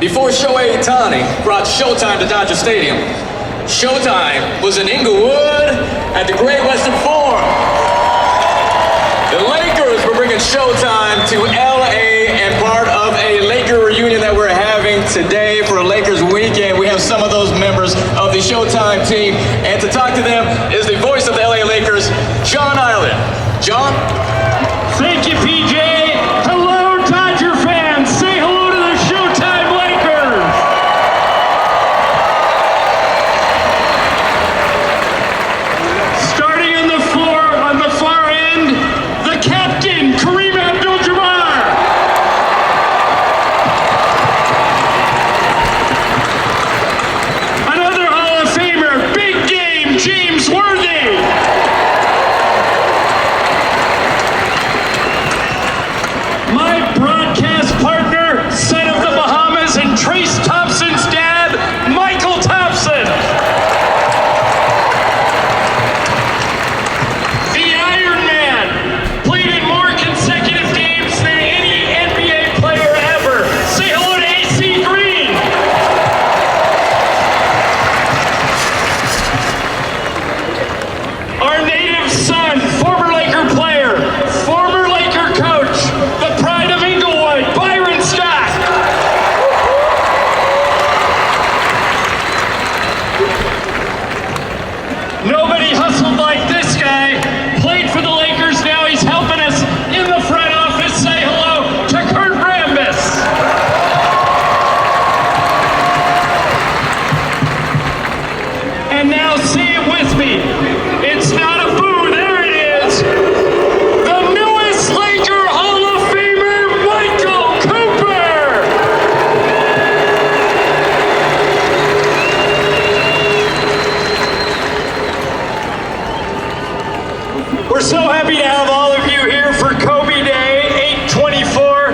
Before Shohei Ohtani brought Showtime to Dodger Stadium, Showtime was in Inglewood at the Great Western Forum. The Lakers were bringing Showtime to LA and part of a Laker reunion that we're having today for a Lakers weekend. We have some of those members of the Showtime team, and to talk to them is the voice of the LA Lakers, John Ireland. John? Thank you, PJ. Hello, Dodger fans. Say hello to the Showtime Lakers. Starting on the floor, on the far end, the captain, Kareem Abdul-Jabbar. Another Hall of Famer, big game, James Worthy. My broadcast partner, son of the Bahamas and Trace Thompson's dad, Michael Thompson. The Iron Man played in more consecutive games than any NBA player ever. Say hello to AC Green. Our native son, former Laker player, former Laker coach, the pride of Inglewood, Byron Scott. Nobody hustled like this guy. Played for the Lakers, now he's helping us in the front office. Say hello to Kurt Rambis. And now say it with me. It's not a boo, there it is. The newest Laker Hall of Famer, Michael Cooper. We're so happy to have all of you here for Kobe Day, 8/24.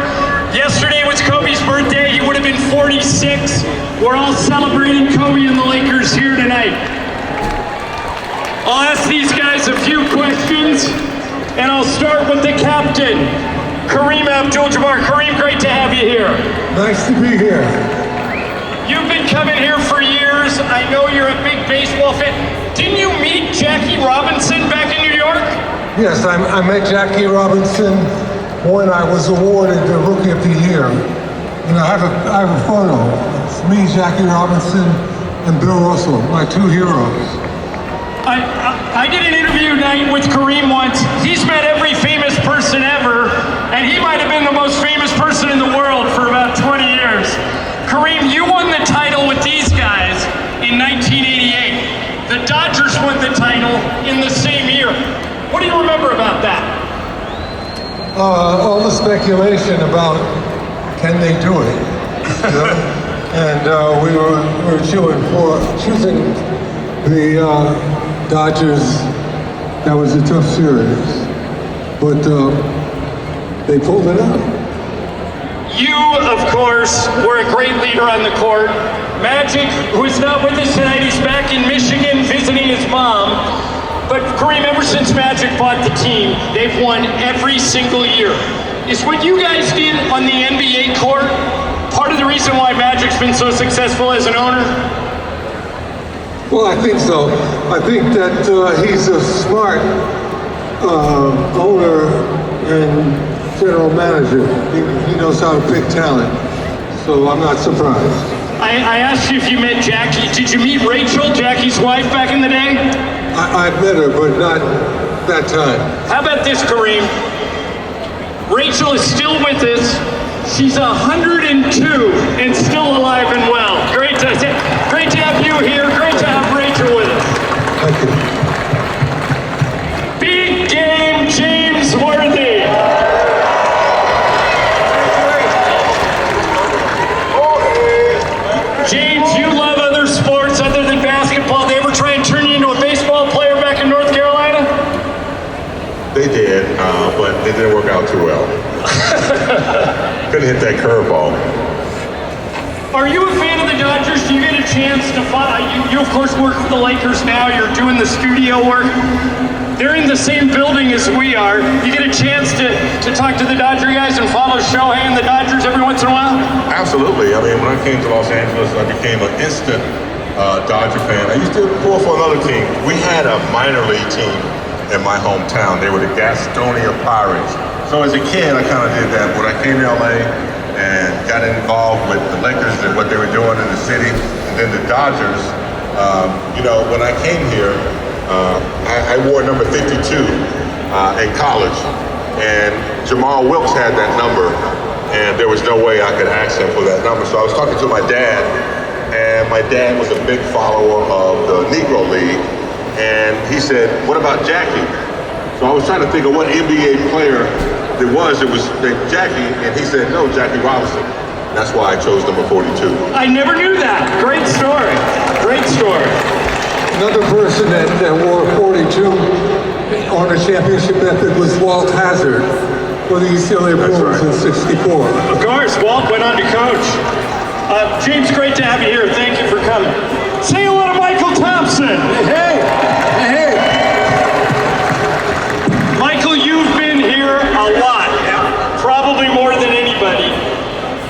Yesterday was Kobe's birthday. He would have been 46. We're all celebrating Kobe and the Lakers here tonight. I'll ask these guys a few questions, and I'll start with the captain, Kareem Abdul-Jabbar. Kareem, great to have you here. Nice to be here. You've been coming here for years. I know you're a big baseball fan. Didn't you meet Jackie Robinson back in New York? Yes, I met Jackie Robinson when I was awarded the Rookie of the Year. And I have a photo. It's me, Jackie Robinson, and Bill Russell, my two heroes. I did an interview night with Kareem once. He's met every famous person ever, and he might have been the most famous person in the world for about 20 years. Kareem, you won the title with these guys in 1988. The Dodgers won the title in the same year. What do you remember about that? All the speculation about can they do it, you know? And we were choosing the Dodgers. That was a tough series, but they pulled it out. You, of course, were a great leader on the court. Magic, who is not with us tonight, he's back in Michigan visiting his mom. But Kareem, ever since Magic bought the team, they've won every single year. Is what you guys did on the NBA court part of the reason why Magic's been so successful as an owner? Well, I think so. I think that he's a smart owner and general manager. He knows how to pick talent, so I'm not surprised. I asked you if you met Jackie. Did you meet Rachel, Jackie's wife, back in the day? I've met her, but not that time. How about this, Kareem? Rachel is still with us. She's 102 and still alive and well. Great to have you here. Great to have Rachel with us. Thank you. Big game, James Worthy. James, you love other sports other than basketball. They ever try and turn you into a baseball player back in North Carolina? They did, but it didn't work out too well. Couldn't hit that curveball. Are you a fan of the Dodgers? Do you get a chance chance to follow, you of course work for the Lakers now, you're doing the studio work. They're in the same building as we are. You get a chance to talk to the Dodger guys and follow Shohei and the Dodgers every once in a while? Absolutely. I mean, when I came to Los Angeles, I became an instant Dodger fan. I used to pull for another team. We had a minor league team in my hometown. They were the Gastonia Pirates. So as a kid, I kind of did that. When I came to LA and got involved with the Lakers and what they were doing in the city, and then the Dodgers, you know, when I came here, I wore number 52 in college, and Jamal Wilkes had that number, and there was no way I could ask him for that number. So I was talking to my dad, and my dad was a big follower of the Negro League, and he said, "What about Jackie?" So I was trying to think of what NBA player there was named Jackie, and he said, "No, Jackie Robinson." That's why I chose number 42. I never knew that. Great story. Great story. Another person that wore 42 on a championship effort was Walt Hazzard for the UCLA Bulls in '64. Of course, Walt went on to coach. James, great to have you here. Thank you for coming. Say hello to Michael Thompson. Hey, hey, Michael, you've been here a lot, probably more than anybody.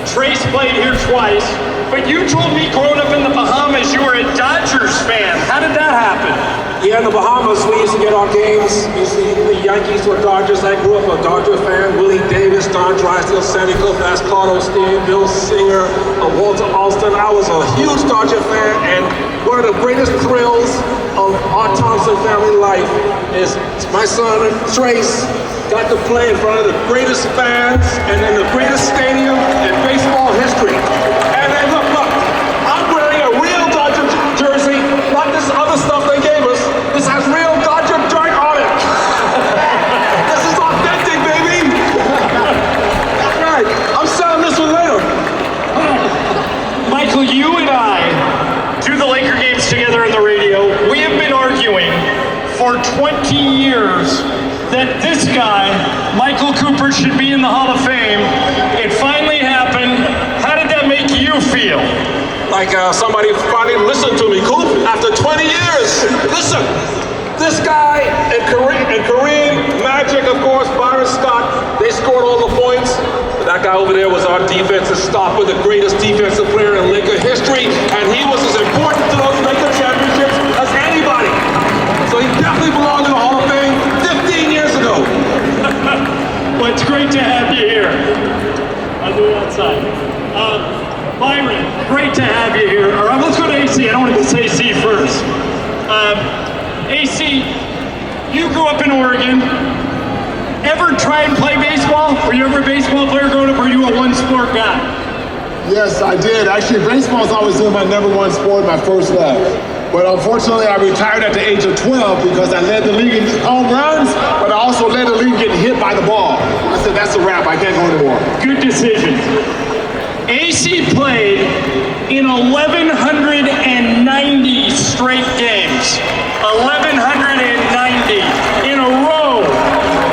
Trace played here twice, but you told me growing up in the Bahamas you were a Dodgers fan. How did that happen? Yeah, in the Bahamas, we used to get our games. You see, the Yankees were Dodgers. I grew up a Dodger fan. Willie Davis, Don Drysdale, Sandy Koufax, Carl Osteen, Bill Singer, Walter Alston. I was a huge Dodger fan, and one of the greatest thrills of our Thompson family life is my son, Trace, got to play in front of the greatest fans and in the greatest stadium in baseball history. And then look, I'm wearing a real Dodger jersey, not this other stuff they gave us. This has real Dodger dirt on it. This is authentic, baby. That's right. I'm selling this one later. Michael, you and I do the Laker games together on the radio. We have been arguing for 20 years that this guy, Michael Cooper, should be in the Hall of Fame. It finally happened. How did that make you feel? Like somebody finally listened to me, Coop, after 20 years. Listen, this guy and Kareem, Magic, of course, Byron Scott, they scored all the points. But that guy over there was our defensive stopper, the greatest defensive player in Laker history, and he was as important to those Laker championships as anybody. So he definitely belonged in the Hall of Fame 15 years ago. Well, it's great to have you here. I'll do it outside. Byron, great to have you here. All right, let's go to AC. I don't want to get AC first. AC, you grew up in Oregon. Ever try and play baseball? Were you ever a baseball player growing up, or were you a one-sport guy? Yes, I did. Actually, baseball's always been my number one sport, my first love. But unfortunately, I retired at the age of 12 because I led the league in home runs, but I also led the league getting hit by the ball. I said, that's a wrap. I can't go anymore. Good decision. AC played in 1,190 straight games. 1,190 in a row.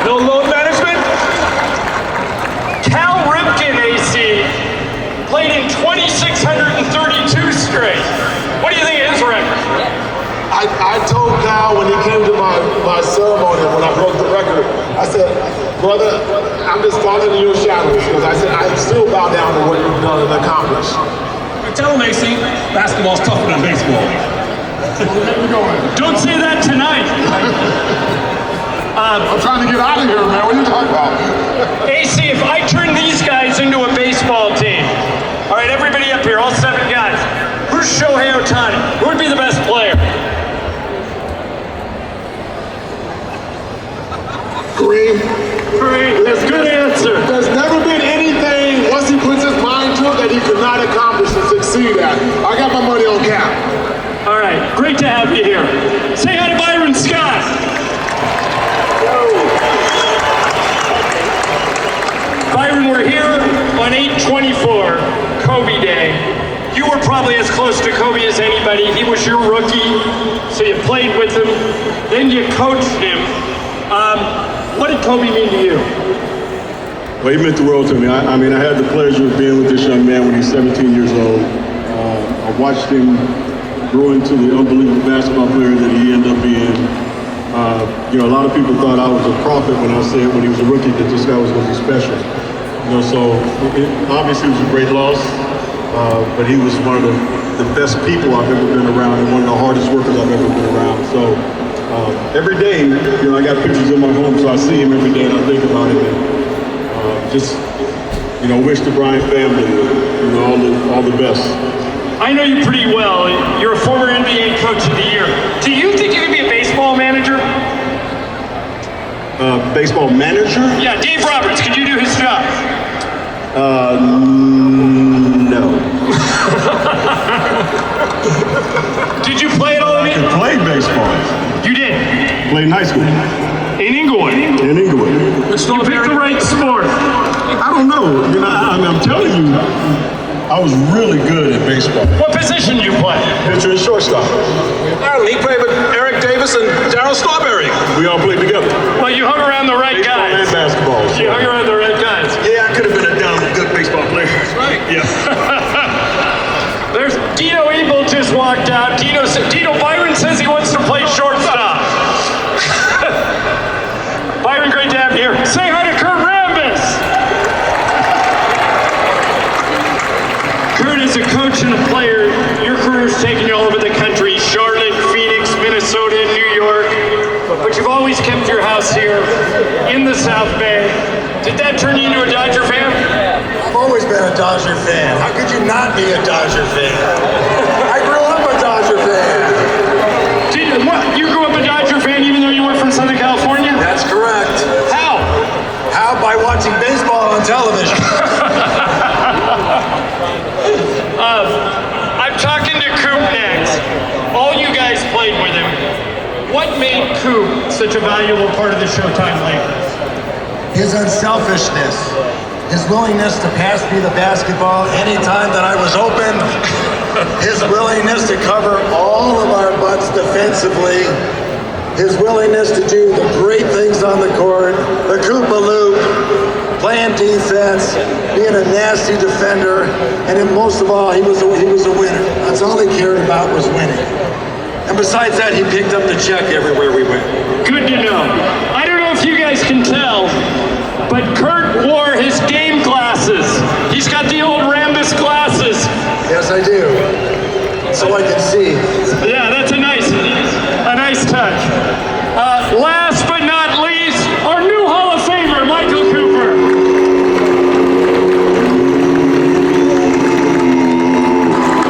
No load management? Cal Ripken, AC, played in 2,632 straight. What do you think of his record? I told Kyle when he came to my ceremony, when I broke the record, I said, brother, I'm just following in your shadows, because I said, I still bow down to what you've done and accomplished. Tell him, AC, basketball's tougher than baseball. Don't say that tonight. I'm trying to get out of here, man. What are you talking about? AC, if I turn these guys into a baseball team, all right, everybody up here, all 7 guys, who's Shohei Ohtani? Who would be the best player? Kareem. That's a good answer. There's never been anything, once he puts his mind to it, that he could not accomplish and succeed at. I got my money on Cap. All right, great to have you here. Say hi to Byron Scott. Byron, we're here on 8/24, Kobe Day. You were probably as close to Kobe as anybody. He was your rookie, so you played with him, then you coached him. What did Kobe mean to you? Well, he meant the world to me. I mean, I had the pleasure of being with this young man when he's 17 years old. I watched him grow into the unbelievable basketball player that he ended up being. A lot of people thought I was a prophet when I said when he was a rookie that this guy was going to be special. So obviously it was a great loss, but he was one of the best people I've ever been around and one of the hardest workers I've ever been around. So every day, I got pictures in my home, so I see him every day and I think about him and wish the Bryant family all the best. I know you pretty well. You're a former NBA Coach of the Year. Do you think you could be a baseball manager? Baseball manager? Yeah, Dave Roberts, could you do his job? No. Did you play at all in it? I played baseball. You did? Played in high school. In Inglewood? In Inglewood. You picked the right sport. I don't know. I'm telling you, I was really good at baseball. What position did you play? Pitcher and shortstop. He played with Eric Davis and Darryl Strawberry. We all played together. Well, you hung around the right Baseball guys. and basketball. So. You hung around the right guys. Yeah, I could have been a damn good baseball player. That's right. Yeah. There's Dino Ebel just walked out. Dino Byron says he wants to play shortstop. Byron, great to have you here. Say hi to Kurt Rambis. Kurt is a coach and a player. Your career's taken you all over the country. Charlotte, Phoenix, Minnesota, New York. But you've always kept your house here in the South Bay. Did that turn you into a Dodger fan? I've always been a Dodger fan. How could you not be a Dodger fan? I grew up a Dodger fan. You grew up a Dodger fan even though you were from Southern California? That's correct. How? How? By watching baseball on television. I'm talking to Coop next. All you guys played with him. What made Coop such a valuable part of the Showtime Lakers? His unselfishness, his willingness to pass me the basketball anytime that I was open, his willingness to cover all of our butts defensively, his willingness to do the great things on the court, the Koopa Loop, playing defense, being a nasty defender, and then most of all, he was a winner. That's all he cared about was winning. And besides that, he picked up the check everywhere we went. Good to know. I don't know if you guys can tell, but Kurt wore his game glasses. He's got the old Rambis glasses. Yes, I do. So I can see. Yeah, that's a nice touch. Last but not least, our new Hall of Famer, Michael Cooper.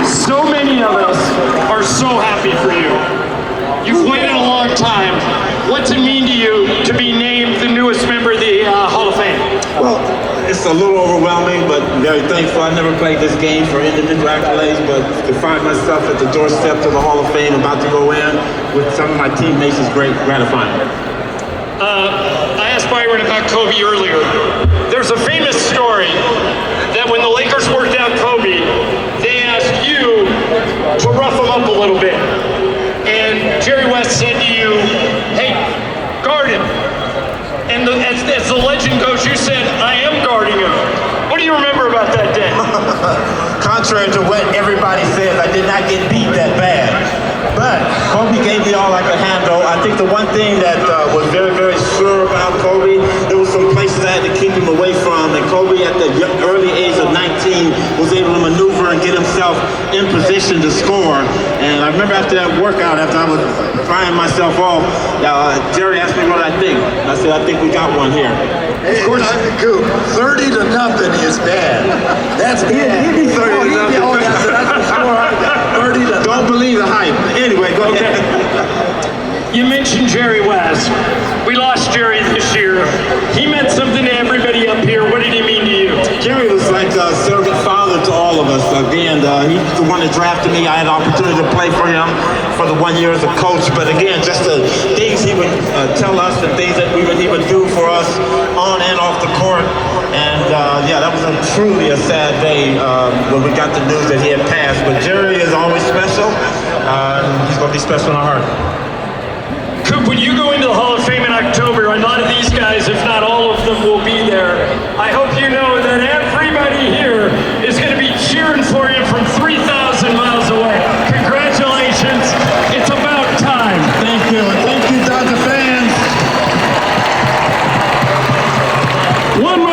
So many of us are so happy for you. You've waited a long time. What's it mean to you to be named the newest member of the Hall of Fame? Well, it's a little overwhelming, but very thankful. I never played this game for individual accolades, but to find myself at the doorstep to the Hall of Fame, about to go in with some of my teammates is gratifying. I asked Byron about Kobe earlier. There's a famous story that when the Lakers worked out Kobe, they asked you to rough him up a little bit. And Jerry West said to you, hey, guard him. And as the legend goes, you said, I am guarding him. What do you remember about that day? Contrary to what everybody says, I did not get beat that bad. But Kobe gave me all I could handle. I think the one thing that was very, very sure about Kobe, there was some places I had to keep him away from. And Kobe, at the early age of 19, was able to maneuver and get himself in position to score. And I remember after that workout, after I was crying myself off, Jerry asked me what I think. I said, I think we got one here. Hey, of course, 30 to nothing is bad. That's bad. He'd be 30 to nothing. Oh, that's the score. 30 to Don't believe the hype. Anyway, go ahead. You mentioned Jerry West. We lost Jerry this year. He meant something to everybody up here. What did he mean to you? Jerry was like a surrogate father to all of us. Again, he's the one that drafted me. I had an opportunity to play for him for the 1 year as a coach. But again, just the things he would tell us, the things that he would do for us on and off the court. And that was truly a sad day when we got the news that he had passed. But Jerry is always special. He's going to be special in our heart. Coop, when you go into the Hall of Fame in October, a lot of these guys, if not all of them, will be there. I hope you know that everybody here is going to be cheering for you from 3,000 miles away. Congratulations. One